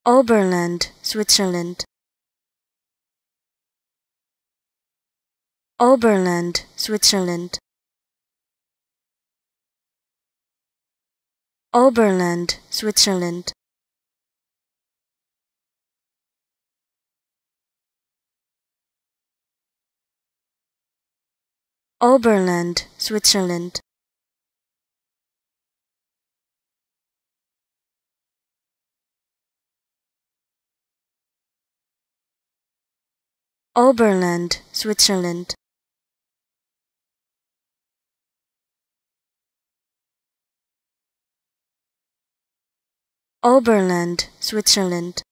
Oberland, Switzerland. Oberland, Switzerland. Oberland, Switzerland. Oberland, Switzerland. Oberland, Switzerland. Oberland, Switzerland.